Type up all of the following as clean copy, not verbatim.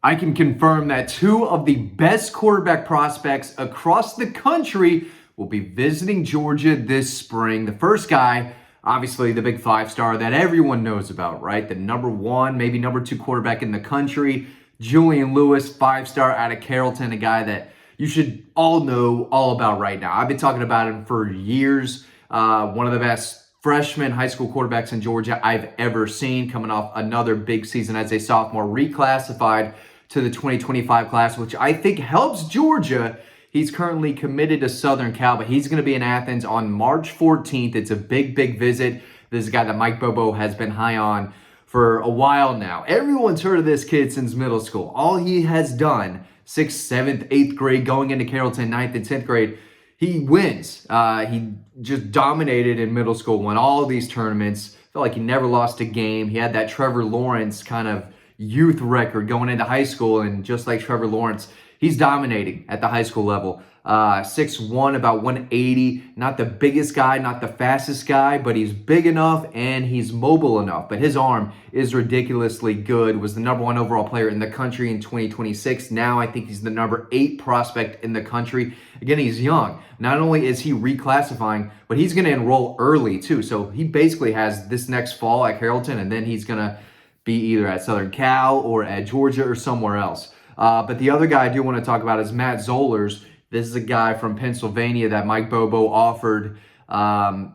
I can confirm that two of the best quarterback prospects across the country will be visiting Georgia this spring. The first guy, obviously the big five-star that everyone knows about, right? The number one, maybe number two quarterback in the country, Julian Lewis, five-star out of Carrollton, a guy that you should all know all about right now. I've been talking about him for years. One of the best freshman high school quarterbacks in Georgia I've ever seen, coming off another big season as a sophomore, reclassified to the 2025 class, which I think helps Georgia. He's currently committed to Southern Cal, but he's going to be in Athens on March 14th. It's a big, big visit. This is a guy that Mike Bobo has been high on for a while now. Everyone's heard of this kid since middle school. All he has done, 6th, 7th, 8th grade, going into Carrollton, 9th and 10th grade, he wins. He just dominated in middle school, won all of these tournaments. Felt like he never lost a game. He had that Trevor Lawrence kind of youth record going into high school, and just like Trevor Lawrence, he's dominating at the high school level. 6'1", about 180. Not the biggest guy, not the fastest guy, but he's big enough and he's mobile enough. But his arm is ridiculously good. Was the number one overall player in the country in 2026. Now I think he's the number 8 prospect in the country. Again, he's young. Not only is he reclassifying, but he's going to enroll early too. So he basically has this next fall at Carrollton, and then he's going to be either at Southern Cal or at Georgia or somewhere else. But the other guy I do want to talk about is Matt Zollers. This is a guy from Pennsylvania that Mike Bobo offered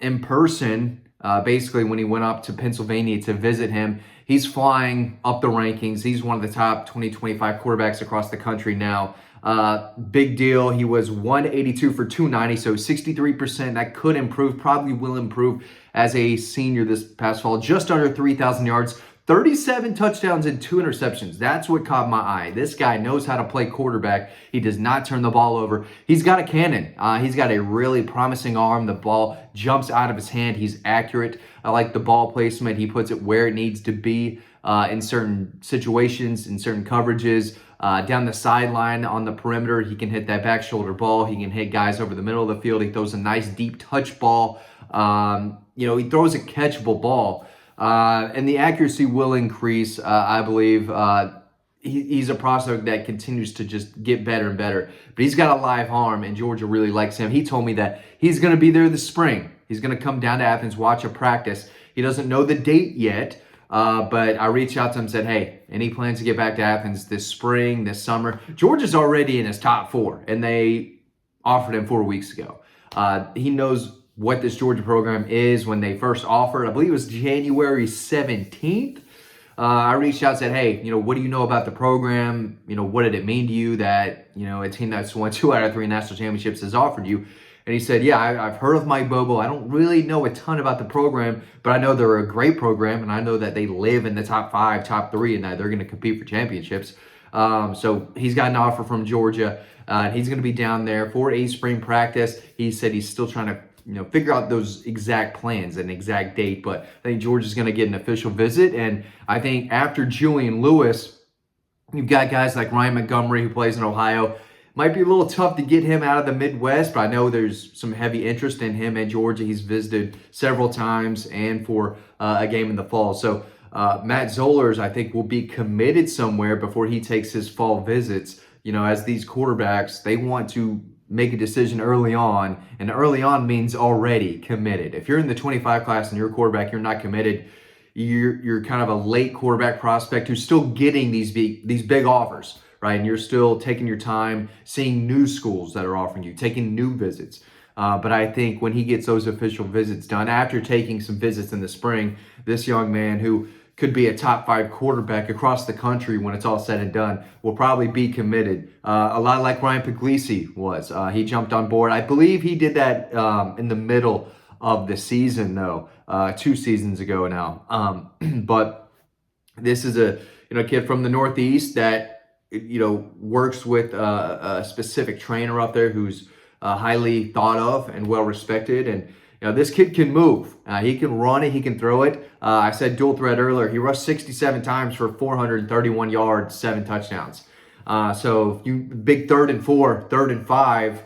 in person, basically when he went up to Pennsylvania to visit him. He's flying up the rankings. He's one of the top 2025 quarterbacks across the country now. Big deal. He was 182 for 290, so 63%. That could improve, probably will improve as a senior this past fall. Just under 3,000 yards. 37 touchdowns and 2 interceptions. That's what caught my eye. This guy knows how to play quarterback. He does not turn the ball over. He's got a cannon. He's got a really promising arm. The ball jumps out of his hand. He's accurate. I like the ball placement. He puts it where it needs to be in certain situations, in certain coverages. Down the sideline on the perimeter, he can hit that back shoulder ball. He can hit guys over the middle of the field. He throws a nice deep touch ball. He throws a catchable ball. And the accuracy will increase, I believe. He's a prospect that continues to just get better and better. But he's got a live arm, and Georgia really likes him. He told me that he's going to be there this spring. He's going to come down to Athens, watch a practice. He doesn't know the date yet, but I reached out to him and said, hey, any plans to get back to Athens this spring, this summer? Georgia's already in his top 4, and they offered him 4 weeks ago. He knows what this Georgia program is. When they first offered, I believe it was January 17th. I reached out and said, hey, what do you know about the program? What did it mean to you that, a team that's won 2 out of 3 national championships has offered you? And he said, yeah, I've heard of Mike Bobo. I don't really know a ton about the program, but I know they're a great program, and I know that they live in the top 5, top 3, and that they're going to compete for championships. So he's got an offer from Georgia. He's going to be down there for a spring practice. He said he's still trying to figure out those exact plans and exact date, but I think Georgia's going to get an official visit. And I think after Julian Lewis, you've got guys like Ryan Montgomery, who plays in Ohio. Might be a little tough to get him out of the Midwest, but I know there's some heavy interest in him in Georgia. He's visited several times and for a game in the fall. So Matt Zollers, I think, will be committed somewhere before he takes his fall visits. As these quarterbacks, they want to make a decision early on, and early on means already committed. If you're in the 25 class and you're a quarterback, you're not committed, you're kind of a late quarterback prospect who's still getting these big offers, right? And you're still taking your time, seeing new schools that are offering you, taking new visits. But I think when he gets those official visits done, after taking some visits in the spring, this young man who could be a top 5 quarterback across the country when it's all said and done, will probably be committed. A lot like Ryan Puglisi was. He jumped on board. I believe he did that in the middle of the season, though, 2 seasons ago now. But this is a kid from the Northeast that works with a specific trainer up there who's highly thought of and well respected. And this kid can move. He can run it. He can throw it. I said dual threat earlier. He rushed 67 times for 431 yards, 7 touchdowns. So if you big 3rd and 4, 3rd and 5,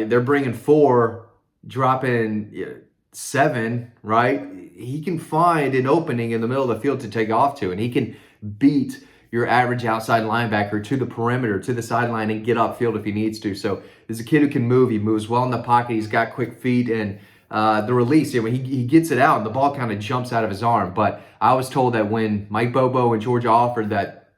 they're bringing 4, dropping 7, right? He can find an opening in the middle of the field to take off to, and he can beat your average outside linebacker to the perimeter, to the sideline, and get upfield if he needs to. So he's a kid who can move. He moves well in the pocket. He's got quick feet, and the release, when he gets it out and the ball kind of jumps out of his arm. But I was told that when Mike Bobo and Georgia offered that,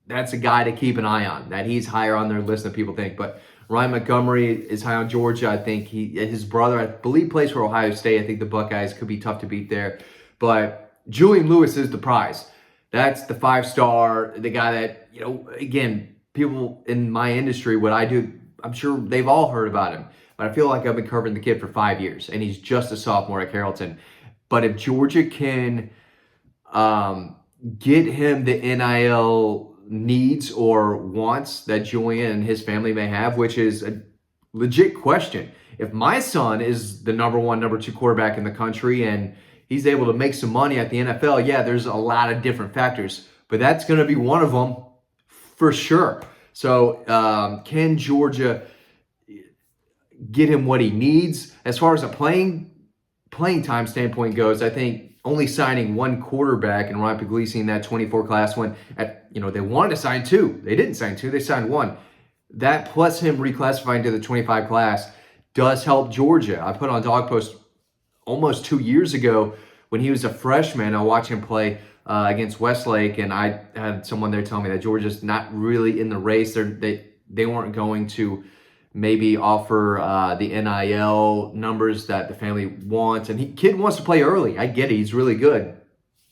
that's a guy to keep an eye on, that he's higher on their list than people think. But Ryan Montgomery is high on Georgia. I think his brother, I believe, plays for Ohio State. I think the Buckeyes could be tough to beat there. But Julian Lewis is the prize. That's the 5-star, the guy that, again, people in my industry, what I do, I'm sure they've all heard about him. But I feel like I've been covering the kid for 5 years, and he's just a sophomore at Carrollton. But if Georgia can get him the NIL needs or wants that Julian and his family may have, which is a legit question. If my son is the number 1, number 2 quarterback in the country and he's able to make some money at the NFL, yeah, there's a lot of different factors, but that's going to be one of them for sure. So can Georgia get him what he needs? As far as a playing time standpoint goes, I think only signing 1 quarterback and Ryan Puglisi in that 24 class when they wanted to sign 2. They didn't sign 2, they signed 1. That plus him reclassifying to the 25 class does help Georgia. I put on Dawg Post almost 2 years ago when he was a freshman. I watched him play against Westlake, and I had someone there tell me that Georgia's not really in the race. They weren't going to maybe offer the NIL numbers that the family wants. And kid wants to play early. I get it. He's really good.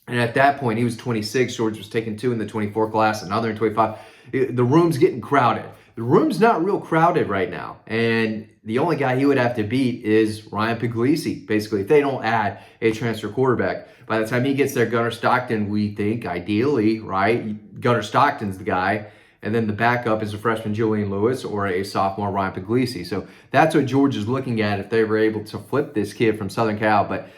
And at that point, he was 26. George was taking 2 in the 24 class, another in 25. The room's getting crowded. The room's not real crowded right now. And the only guy he would have to beat is Ryan Puglisi, basically, if they don't add a transfer quarterback. By the time he gets there, Gunnar Stockton, we think, ideally, right? Gunnar Stockton's the guy. And then the backup is a freshman Julian Lewis or a sophomore Ryan Puglisi. So that's what Georgia's looking at if they were able to flip this kid from Southern Cal. But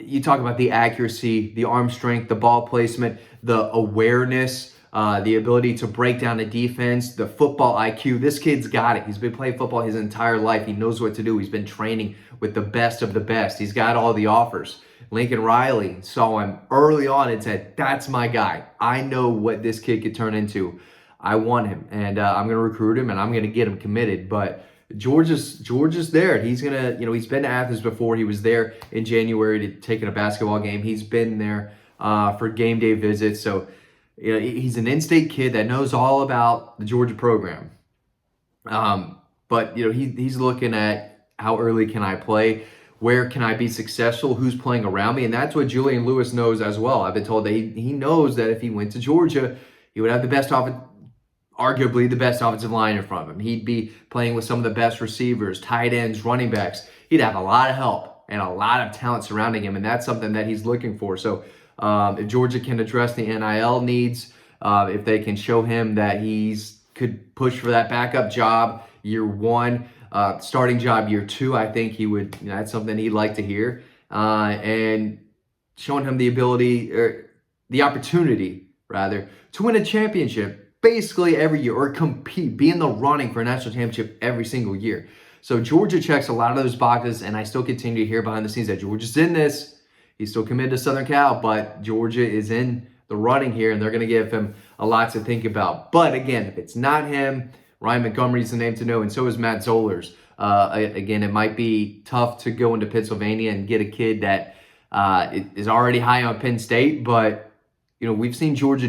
you talk about the accuracy, the arm strength, the ball placement, the awareness, the ability to break down a defense, the football IQ. This kid's got it. He's been playing football his entire life. He knows what to do. He's been training with the best of the best. He's got all the offers. Lincoln Riley saw him early on and said, that's my guy. I know what this kid could turn into. I want him, and I'm going to recruit him, and I'm going to get him committed. But Georgia's there. He's going to, he's been to Athens before. He was there in January to take in a basketball game. He's been there for game day visits. So, he's an in-state kid that knows all about the Georgia program. But, he's looking at how early can I play? Where can I be successful? Who's playing around me? And that's what Julian Lewis knows as well. I've been told that he knows that if he went to Georgia, he would have arguably the best offensive line in front of him. He'd be playing with some of the best receivers, tight ends, running backs. He'd have a lot of help and a lot of talent surrounding him, and that's something that he's looking for. So if Georgia can address the NIL needs, if they can show him that could push for that backup job year 1, starting job year 2, I think he would. That's something he'd like to hear, and showing him the ability or the opportunity rather to win a championship basically every year, or compete, be in the running for a national championship every single year. So Georgia checks a lot of those boxes, and I still continue to hear behind the scenes that Georgia's in this. He's still committed to Southern Cal, but Georgia is in the running here, and they're going to give him a lot to think about. But again, if it's not him, Ryan Montgomery's the name to know, and so is Matt Zollers. Again, it might be tough to go into Pennsylvania and get a kid that is already high on Penn State, but we've seen Georgia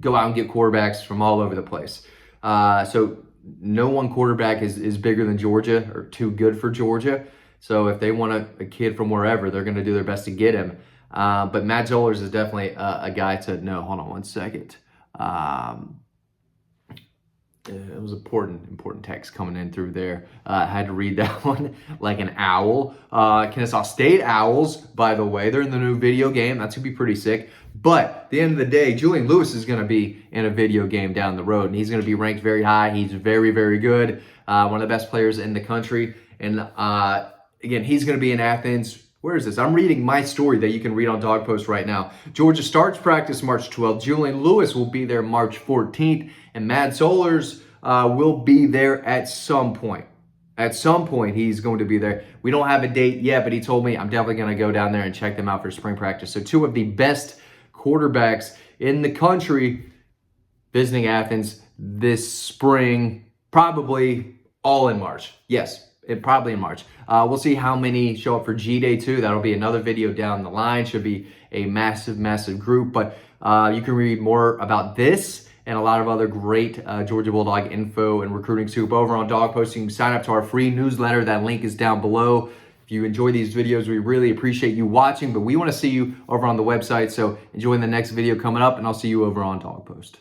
go out and get quarterbacks from all over the place. So no one quarterback is bigger than Georgia or too good for Georgia. So if they want a kid from wherever, they're going to do their best to get him. But Matt Zollers is definitely a guy to know. Hold on one second. It was important text coming in through there. I had to read that one like an owl. Kennesaw State Owls, by the way, they're in the new video game. That's going to be pretty sick. But at the end of the day, Julian Lewis is going to be in a video game down the road, and he's going to be ranked very high. He's very, very good. One of the best players in the country. And again, he's going to be in Athens. Where is this? I'm reading my story that you can read on Dawg Post right now. Georgia starts practice March 12th. Julian Lewis will be there March 14th. And Matt Zollers will be there at some point. At some point, he's going to be there. We don't have a date yet, but he told me I'm definitely going to go down there and check them out for spring practice. So 2 of the best quarterbacks in the country visiting Athens this spring, probably all in March. Yes, probably in March. We'll see how many show up for G-Day too. That'll be another video down the line. Should be a massive, massive group. But you can read more about this and a lot of other great Georgia Bulldog info and recruiting scoop over on Dawg Post. You can sign up to our free newsletter. That link is down below. If you enjoy these videos, we really appreciate you watching, but we want to see you over on the website. So enjoy the next video coming up, and I'll see you over on Dawg Post.